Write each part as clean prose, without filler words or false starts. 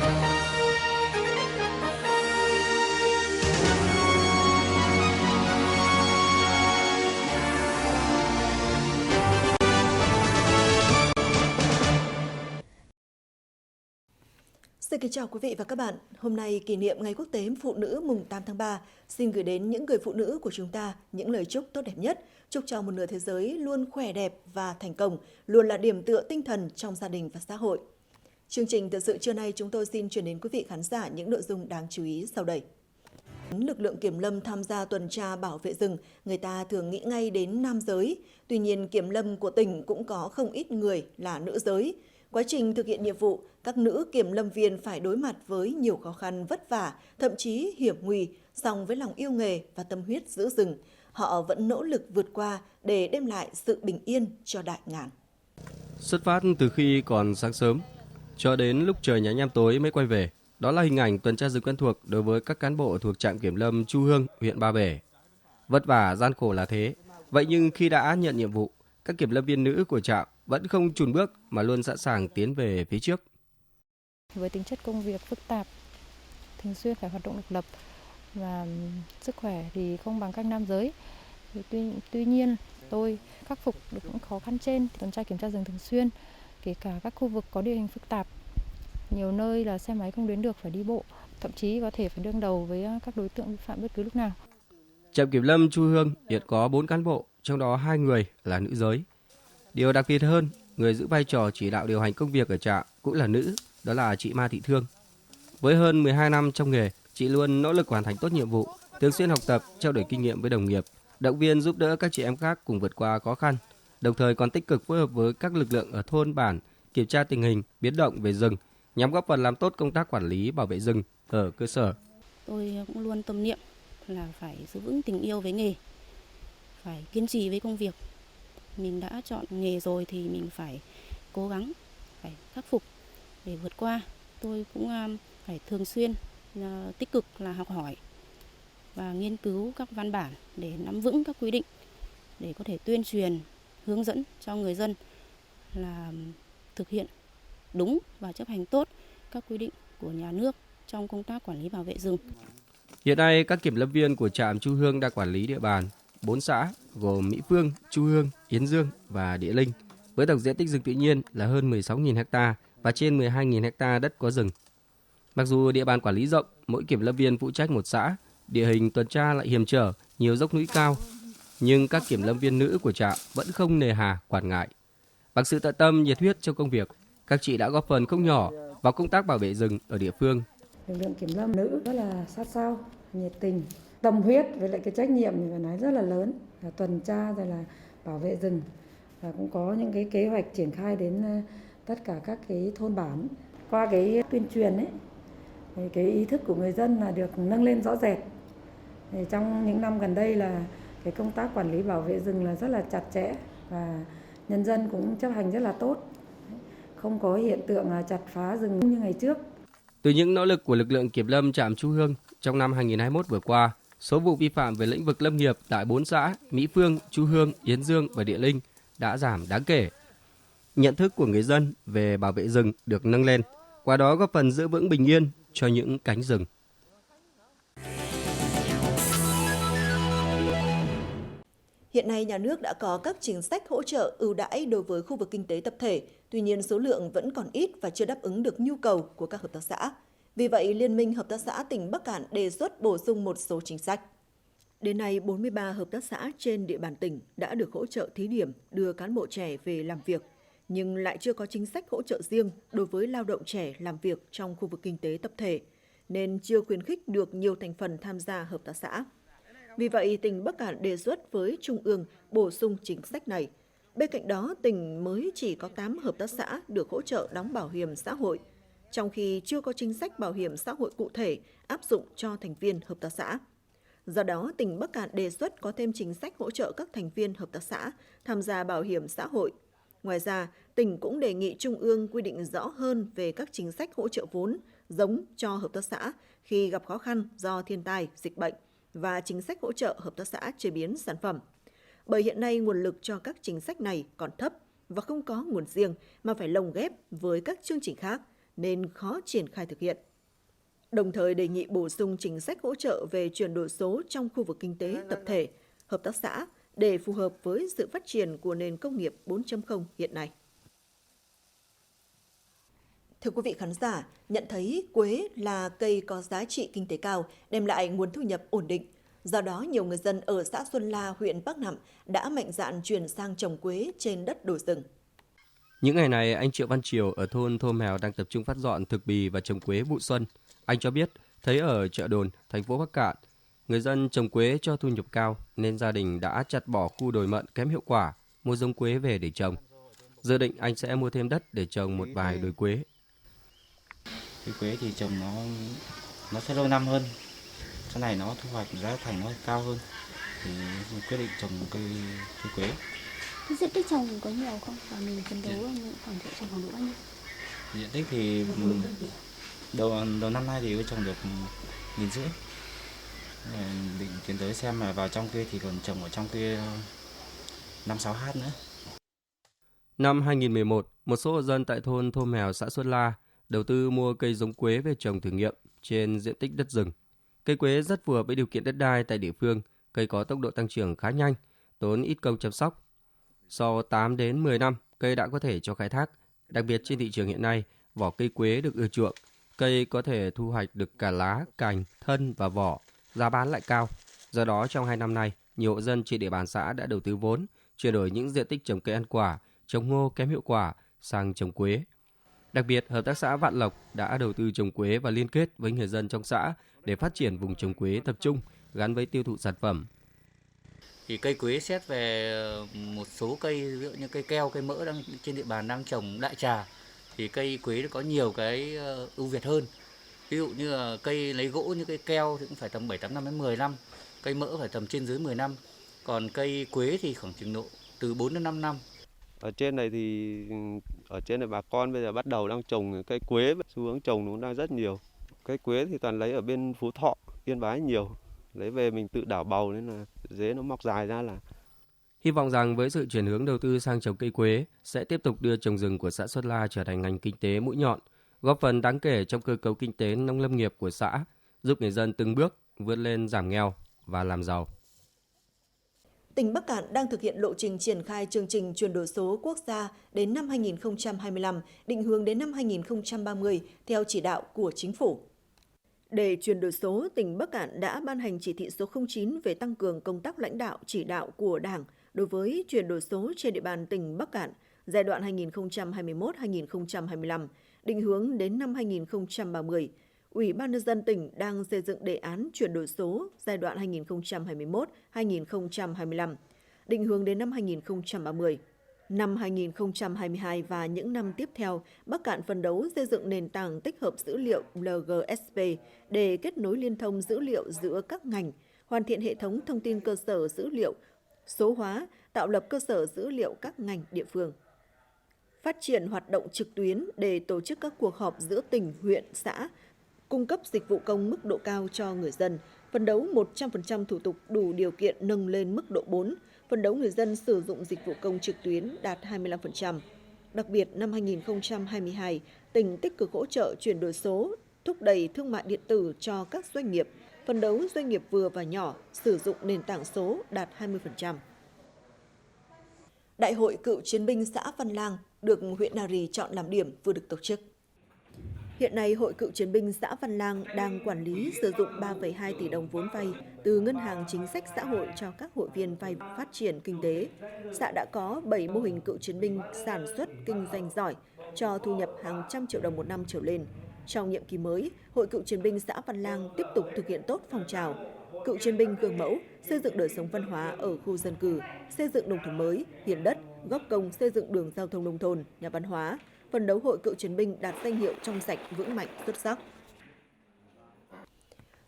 Xin kính chào quý vị và các bạn. Hôm nay kỷ niệm Ngày Quốc tế Phụ nữ mùng 8 tháng 3. Xin gửi đến những người phụ nữ của chúng ta những lời chúc tốt đẹp nhất. Chúc cho một nửa thế giới luôn khỏe đẹp và thành công, luôn là điểm tựa tinh thần trong gia đình và xã hội. Chương trình thời sự trưa nay chúng tôi xin chuyển đến quý vị khán giả những nội dung đáng chú ý sau đây. Lực lượng kiểm lâm tham gia tuần tra bảo vệ rừng, người ta thường nghĩ ngay đến nam giới. Tuy nhiên, kiểm lâm của tỉnh cũng có không ít người là nữ giới. Quá trình thực hiện nhiệm vụ, các nữ kiểm lâm viên phải đối mặt với nhiều khó khăn vất vả, thậm chí hiểm nguy, song với lòng yêu nghề và tâm huyết giữ rừng, họ vẫn nỗ lực vượt qua để đem lại sự bình yên cho đại ngàn. Xuất phát từ khi còn sáng sớm, cho đến lúc trời nhá nhem tối mới quay về. Đó là hình ảnh tuần tra rừng quen thuộc đối với các cán bộ thuộc trạm kiểm lâm Chu Hương, huyện Ba Bể. Vất vả, gian khổ là thế. Vậy nhưng khi đã nhận nhiệm vụ, các kiểm lâm viên nữ của trạm vẫn không chùn bước mà luôn sẵn sàng tiến về phía trước. Với tính chất công việc phức tạp, thường xuyên phải hoạt động độc lập và sức khỏe thì không bằng các nam giới. Tuy nhiên, tôi khắc phục được những khó khăn trên, tuần tra kiểm tra rừng thường xuyên, kể cả các khu vực có địa hình phức tạp. Nhiều nơi là xe máy không đến được, phải đi bộ, thậm chí có thể phải đương đầu với các đối tượng vi phạm bất cứ lúc nào. Trạm kiểm lâm Chu Hương hiện có 4 cán bộ, trong đó 2 người là nữ giới. Điều đặc biệt hơn, người giữ vai trò chỉ đạo điều hành công việc ở trạm cũng là nữ, đó là chị Ma Thị Thương. Với hơn 12 năm trong nghề, chị luôn nỗ lực hoàn thành tốt nhiệm vụ, thường xuyên học tập, trao đổi kinh nghiệm với đồng nghiệp, động viên giúp đỡ các chị em khác cùng vượt qua khó khăn, đồng thời còn tích cực phối hợp với các lực lượng ở thôn bản, kiểm tra tình hình, biến động về rừng, nhằm góp phần làm tốt công tác quản lý bảo vệ rừng ở cơ sở. Tôi cũng luôn tâm niệm là phải giữ vững tình yêu với nghề, phải kiên trì với công việc. Mình đã chọn nghề rồi thì mình phải cố gắng, phải khắc phục để vượt qua. Tôi cũng phải thường xuyên tích cực là học hỏi và nghiên cứu các văn bản để nắm vững các quy định, để có thể tuyên truyền, hướng dẫn cho người dân là thực hiện đúng và chấp hành tốt các quy định của nhà nước trong công tác quản lý bảo vệ rừng. Hiện nay, các kiểm lâm viên của trạm Chu Hương đang quản lý địa bàn 4 xã gồm Mỹ Phương, Chu Hương, Yến Dương và Địa Linh, với tổng diện tích rừng tự nhiên là hơn 16.000 ha và trên 12.000 ha đất có rừng. Mặc dù địa bàn quản lý rộng, mỗi kiểm lâm viên phụ trách một xã, địa hình tuần tra lại hiểm trở, nhiều dốc núi cao, nhưng các kiểm lâm viên nữ của trạm vẫn không nề hà quản ngại. Bằng sự tận tâm, nhiệt huyết trong công việc, các chị đã góp phần không nhỏ vào công tác bảo vệ rừng ở địa phương. Lực lượng kiểm lâm nữ rất là sát sao, nhiệt tình, tâm huyết với lại cái trách nhiệm thì phải nói rất là lớn, là tuần tra rồi là bảo vệ rừng, và cũng có những cái kế hoạch triển khai đến tất cả các cái thôn bản. Qua cái tuyên truyền ấy, thì cái ý thức của người dân là được nâng lên rõ rệt. Thì trong những năm gần đây là cái công tác quản lý bảo vệ rừng là rất là chặt chẽ và nhân dân cũng chấp hành rất là tốt, không có hiện tượng chặt phá rừng như ngày trước. Từ những nỗ lực của lực lượng kiểm lâm trạm Chu Hương trong năm 2021 vừa qua, số vụ vi phạm về lĩnh vực lâm nghiệp tại 4 xã Mỹ Phương, Chu Hương, Yến Dương và Địa Linh đã giảm đáng kể. Nhận thức của người dân về bảo vệ rừng được nâng lên, qua đó góp phần giữ vững bình yên cho những cánh rừng. Hiện nay, nhà nước đã có các chính sách hỗ trợ ưu đãi đối với khu vực kinh tế tập thể, tuy nhiên số lượng vẫn còn ít và chưa đáp ứng được nhu cầu của các hợp tác xã. Vì vậy, Liên minh Hợp tác xã tỉnh Bắc Kạn đề xuất bổ sung một số chính sách. Đến nay, 43 hợp tác xã trên địa bàn tỉnh đã được hỗ trợ thí điểm đưa cán bộ trẻ về làm việc, nhưng lại chưa có chính sách hỗ trợ riêng đối với lao động trẻ làm việc trong khu vực kinh tế tập thể, nên chưa khuyến khích được nhiều thành phần tham gia hợp tác xã. Vì vậy, tỉnh Bắc Kạn đề xuất với Trung ương bổ sung chính sách này. Bên cạnh đó, tỉnh mới chỉ có 8 hợp tác xã được hỗ trợ đóng bảo hiểm xã hội, trong khi chưa có chính sách bảo hiểm xã hội cụ thể áp dụng cho thành viên hợp tác xã. Do đó, tỉnh Bắc Kạn đề xuất có thêm chính sách hỗ trợ các thành viên hợp tác xã tham gia bảo hiểm xã hội. Ngoài ra, tỉnh cũng đề nghị Trung ương quy định rõ hơn về các chính sách hỗ trợ vốn, giống cho hợp tác xã khi gặp khó khăn do thiên tai, dịch bệnh và chính sách hỗ trợ hợp tác xã chế biến sản phẩm. Bởi hiện nay nguồn lực cho các chính sách này còn thấp và không có nguồn riêng mà phải lồng ghép với các chương trình khác, nên khó triển khai thực hiện. Đồng thời đề nghị bổ sung chính sách hỗ trợ về chuyển đổi số trong khu vực kinh tế tập thể, hợp tác xã để phù hợp với sự phát triển của nền công nghiệp 4.0 hiện nay. Thưa quý vị khán giả, nhận thấy quế là cây có giá trị kinh tế cao, đem lại nguồn thu nhập ổn định. Do đó, nhiều người dân ở xã Xuân La, huyện Bắc Nẵm đã mạnh dạn chuyển sang trồng quế trên đất đồi rừng. Những ngày này, anh Triệu Văn Triều ở thôn Thôm Mèo đang tập trung phát dọn thực bì và trồng quế vụ xuân. Anh cho biết, thấy ở chợ Đồn, thành phố Bắc Kạn, người dân trồng quế cho thu nhập cao nên gia đình đã chặt bỏ khu đồi mận kém hiệu quả, mua giống quế về để trồng. Dự định anh sẽ mua thêm đất để trồng một vài đồi quế. Cây quế thì trồng nó sẽ lâu năm hơn, sau này nó thu hoạch giá thành nó cao hơn thì mình quyết định trồng cây quế. Cái diện tích trồng có nhiều không? Và mình phấn đấu khoảng trồng khoảng độ bao nhiêu? Diện tích thì đầu năm nay thì trồng được 1.500. Định tiến tới xem mà vào trong kia thì còn trồng ở trong kia 5-6 ha nữa. Năm 2011, một số hộ dân tại thôn Thôm Mèo, xã Xuân La đầu tư mua cây giống quế về trồng thử nghiệm trên diện tích đất rừng. Cây quế rất phù hợp với điều kiện đất đai tại địa phương, cây có tốc độ tăng trưởng khá nhanh, tốn ít công chăm sóc. Sau 8 đến 10 năm, cây đã có thể cho khai thác. Đặc biệt trên thị trường hiện nay, vỏ cây quế được ưa chuộng. Cây có thể thu hoạch được cả lá, cành, thân và vỏ, giá bán lại cao. Do đó, trong 2 năm nay, nhiều hộ dân trên địa bàn xã đã đầu tư vốn, chuyển đổi những diện tích trồng cây ăn quả, trồng ngô kém hiệu quả sang trồng quế. Đặc biệt, Hợp tác xã Vạn Lộc đã đầu tư trồng quế và liên kết với người dân trong xã để phát triển vùng trồng quế tập trung gắn với tiêu thụ sản phẩm. Thì cây quế xét về một số cây, ví dụ như cây keo, cây mỡ đang trên địa bàn đang trồng đại trà, thì cây quế nó có nhiều cái ưu việt hơn. Ví dụ như là cây lấy gỗ như cây keo thì cũng phải tầm 7-8 năm đến 10 năm, cây mỡ phải tầm trên dưới 10 năm, còn cây quế thì khoảng chừng độ từ 4 đến 5 năm. Ở trên này bà con bây giờ bắt đầu đang trồng cây quế, xu hướng trồng nó đang rất nhiều. Cây quế thì toàn lấy ở bên Phú Thọ, Yên Bái nhiều, lấy về mình tự đảo bầu nên là rễ nó mọc dài ra là. Hy vọng rằng với sự chuyển hướng đầu tư sang trồng cây quế sẽ tiếp tục đưa trồng rừng của xã Xuân La trở thành ngành kinh tế mũi nhọn, góp phần đáng kể trong cơ cấu kinh tế nông lâm nghiệp của xã, giúp người dân từng bước vươn lên giảm nghèo và làm giàu. Tỉnh Bắc Kạn đang thực hiện lộ trình triển khai chương trình chuyển đổi số quốc gia đến năm 2025, định hướng đến năm 2030 theo chỉ đạo của Chính phủ. Để chuyển đổi số, tỉnh Bắc Kạn đã ban hành chỉ thị số 09 về tăng cường công tác lãnh đạo chỉ đạo của Đảng đối với chuyển đổi số trên địa bàn tỉnh Bắc Kạn giai đoạn 2021-2025, định hướng đến năm 2030. Ủy ban nhân dân tỉnh đang xây dựng đề án chuyển đổi số giai đoạn 2021-2025, định hướng đến năm 2030. Năm 2022 và những năm tiếp theo, Bắc Kạn phấn đấu xây dựng nền tảng tích hợp dữ liệu LGSP để kết nối liên thông dữ liệu giữa các ngành, hoàn thiện hệ thống thông tin cơ sở dữ liệu, số hóa, tạo lập cơ sở dữ liệu các ngành địa phương. Phát triển hoạt động trực tuyến để tổ chức các cuộc họp giữa tỉnh, huyện, xã, cung cấp dịch vụ công mức độ cao cho người dân, phấn đấu 100% thủ tục đủ điều kiện nâng lên mức độ 4, phấn đấu người dân sử dụng dịch vụ công trực tuyến đạt 25%. Đặc biệt, năm 2022, tỉnh tích cực hỗ trợ chuyển đổi số, thúc đẩy thương mại điện tử cho các doanh nghiệp, phấn đấu doanh nghiệp vừa và nhỏ sử dụng nền tảng số đạt 20%. Đại hội cựu chiến binh xã Văn Lang được huyện Nari chọn làm điểm vừa được tổ chức. Hiện nay, Hội Cựu Chiến binh xã Văn Lang đang quản lý sử dụng 3,2 tỷ đồng vốn vay từ Ngân hàng Chính sách Xã hội cho các hội viên vay phát triển kinh tế. Xã đã có 7 mô hình cựu chiến binh sản xuất kinh doanh giỏi, cho thu nhập hàng trăm triệu đồng một năm trở lên. Trong nhiệm kỳ mới, Hội Cựu Chiến binh xã Văn Lang tiếp tục thực hiện tốt phong trào cựu chiến binh gương mẫu, xây dựng đời sống văn hóa ở khu dân cư, xây dựng nông thôn mới, hiến đất, góp công xây dựng đường giao thông nông thôn, nhà văn hóa, phấn đấu Hội Cựu Chiến binh đạt danh hiệu trong sạch, vững mạnh, xuất sắc.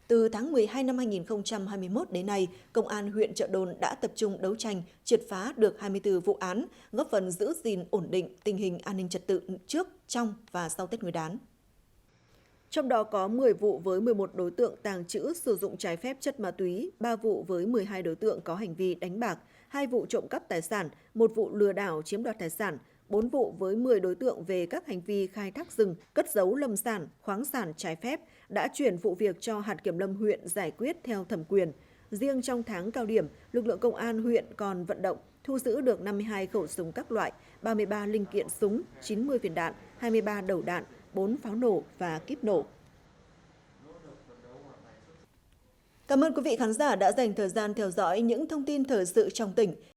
Từ tháng 12 năm 2021 đến nay, Công an huyện Chợ Đồn đã tập trung đấu tranh, triệt phá được 24 vụ án, góp phần giữ gìn ổn định tình hình an ninh trật tự trước, trong và sau Tết Nguyên đán. Trong đó có 10 vụ với 11 đối tượng tàng trữ sử dụng trái phép chất ma túy, 3 vụ với 12 đối tượng có hành vi đánh bạc, 2 vụ trộm cắp tài sản, 1 vụ lừa đảo chiếm đoạt tài sản, 4 vụ với 10 đối tượng về các hành vi khai thác rừng, cất giấu lâm sản, khoáng sản trái phép, đã chuyển vụ việc cho hạt kiểm lâm huyện giải quyết theo thẩm quyền. Riêng trong tháng cao điểm, lực lượng công an huyện còn vận động thu giữ được 52 khẩu súng các loại, 33 linh kiện súng, 90 viên đạn, 23 đầu đạn, 4 pháo nổ và kíp nổ. Cảm ơn quý vị khán giả đã dành thời gian theo dõi những thông tin thời sự trong tỉnh.